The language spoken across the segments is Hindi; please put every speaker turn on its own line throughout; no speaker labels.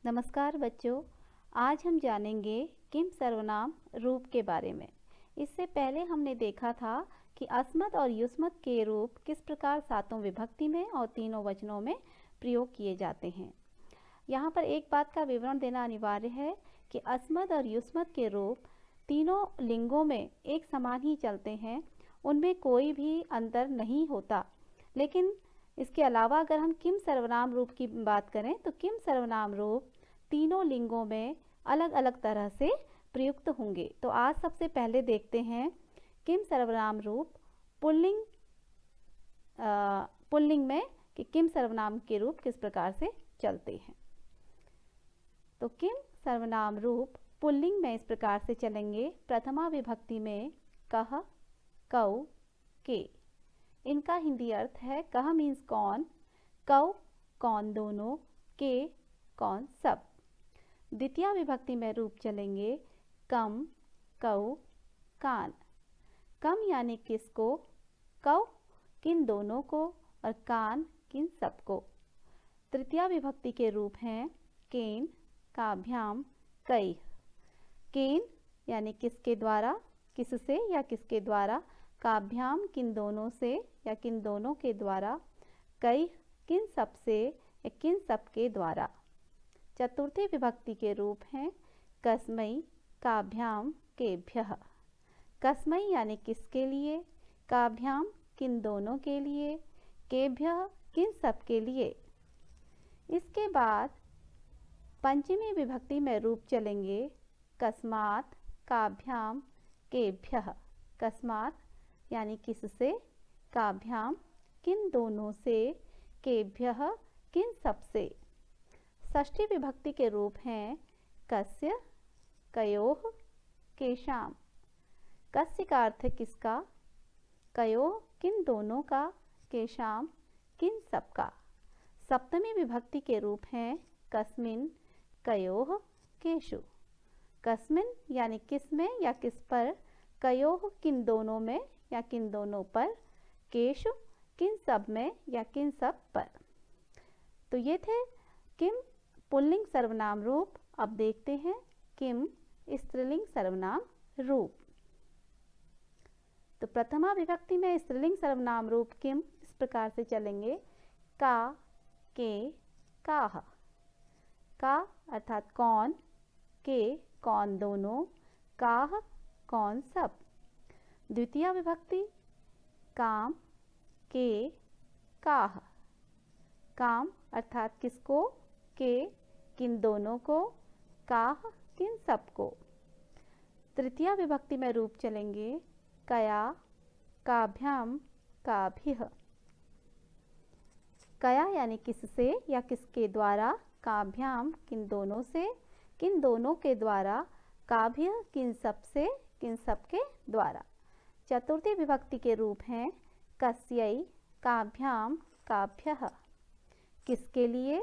नमस्कार बच्चों, आज हम जानेंगे किम सर्वनाम रूप के बारे में। इससे पहले हमने देखा था कि अस्मत् और युष्मत् के रूप किस प्रकार सातों विभक्ति में और तीनों वचनों में प्रयोग किए जाते हैं। यहाँ पर एक बात का विवरण देना अनिवार्य है कि अस्मत् और युष्मत् के रूप तीनों लिंगों में एक समान ही चलते हैं, उनमें कोई भी अंतर नहीं होता। लेकिन इसके अलावा अगर हम किम सर्वनाम रूप की बात करें तो किम सर्वनाम रूप तीनों लिंगों में अलग अलग तरह से प्रयुक्त होंगे। तो आज सबसे पहले देखते हैं किम सर्वनाम रूप पुल्लिंग में कि किम सर्वनाम के रूप किस प्रकार से चलते हैं। तो किम सर्वनाम रूप पुल्लिंग में इस प्रकार से चलेंगे। प्रथमा विभक्ति में कह, कौ, के। इनका हिंदी अर्थ है कह मीन्स कौन, कौ कौन दोनों, के कौन सब। द्वितीय विभक्ति में रूप चलेंगे कम, कौ, कान। कम यानी किसको, कौ किन दोनों को और कान किन सबको। तृतीय विभक्ति के रूप हैं केन, काभ्याम, कई। केन यानी किसके द्वारा, किससे या किसके द्वारा। काभ्याम किन दोनों से या किन दोनों के द्वारा। कई किन सब से या किन सब के द्वारा। चतुर्थी विभक्ति के रूप हैं कस्मै, काभ्याम, केभ्यः। कस्मै यानी किसके लिए, काभ्याम किन दोनों के लिए, केभ्यः किन सब के लिए। इसके बाद पंचमी विभक्ति में रूप चलेंगे कस्मात्, काभ्याम, केभ्यः। कस्मात् यानी किससे, काभ्याम किन दोनों से, केभ्यः किन सब से। षष्ठी विभक्ति के रूप हैं कस्य, कयोः, केषां। कस्य का अर्थ है किसका, कयोः किन दोनों का, केषां किन सब का। सप्तमी विभक्ति के रूप हैं कस्मिन्, कयोः, केषु। कस्मिन् यानी किस में या किस पर, कयोः किन दोनों में या किन दोनों पर, केषु किन सब में या किन सब पर। तो ये थे किम पुल्लिंग सर्वनाम रूप। अब देखते हैं किम स्त्रीलिंग सर्वनाम रूप। तो प्रथमा विभक्ति में स्त्रीलिंग सर्वनाम रूप किम इस प्रकार से चलेंगे का, के, काह। का अर्थात कौन, के कौन दोनों, काह कौन सब। द्वितीय विभक्ति काम, के, काह। काम अर्थात किसको, के किन दोनों को, काह किन सबको। तृतीय विभक्ति में रूप चलेंगे कया, काभ्याम, काभिः। कया यानी किससे या किसके द्वारा, काभ्याम किन दोनों से, किन दोनों के द्वारा, काभिः किन सब से, किन सब के द्वारा। चतुर्थी विभक्ति के रूप हैं कस्यै, काभ्याम, काभ्यः। किसके लिए,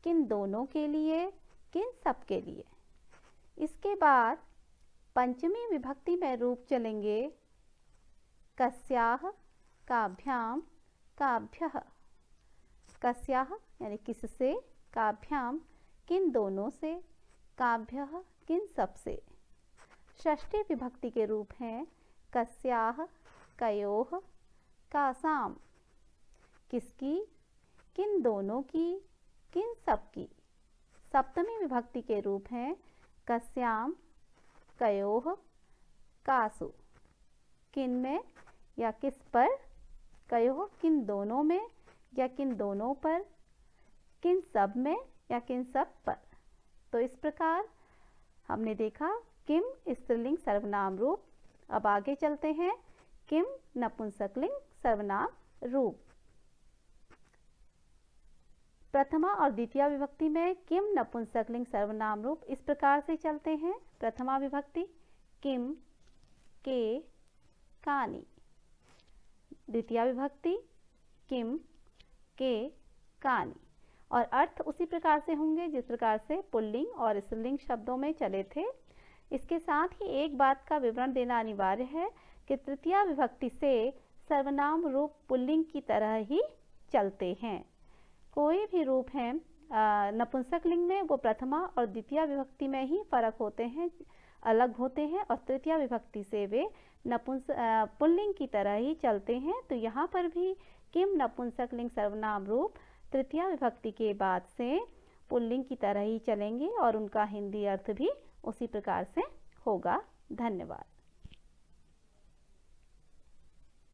किन दोनों के लिए, किन सब के लिए। इसके बाद पंचमी विभक्ति में रूप चलेंगे कस्याः, काभ्याम, काभ्यः। कस्याः यानी किससे, काभ्याम किन दोनों से, काभ्यः किन सब से। षष्ठी विभक्ति के रूप हैं कस्याः, कयोः, कासाम। किसकी, किन दोनों की, किन सब की। सप्तमी विभक्ति के रूप हैं कस्याम, कयोः, कासु। किन में या किस पर, कयोः किन दोनों में या किन दोनों पर, किन सब में या किन सब पर। तो इस प्रकार हमने देखा किम स्त्रीलिंग सर्वनाम रूप। अब आगे चलते हैं किम नपुंसकलिंग सर्वनाम रूप। प्रथमा और द्वितीय विभक्ति में किम नपुंसकलिंग सर्वनाम रूप इस प्रकार से चलते हैं। प्रथमा विभक्ति किम, के, कानि। द्वितीय विभक्ति किम, के, कानि। और अर्थ उसी प्रकार से होंगे जिस प्रकार से पुल्लिंग और स्त्रीलिंग शब्दों में चले थे। इसके साथ ही एक बात का विवरण देना अनिवार्य है कि तृतीय विभक्ति से सर्वनाम रूप पुल्लिंग की तरह ही चलते हैं। कोई भी रूप है नपुंसक लिंग में वो प्रथमा और द्वितीय विभक्ति में ही फर्क होते हैं, अलग होते हैं, और तृतीय विभक्ति से वे पुल्लिंग की तरह ही चलते हैं। तो यहाँ पर भी किम नपुंसक लिंग सर्वनाम रूप तृतीय विभक्ति के बाद से पुल्लिंग की तरह ही चलेंगे और उनका हिंदी अर्थ भी उसी प्रकार से होगा। धन्यवाद।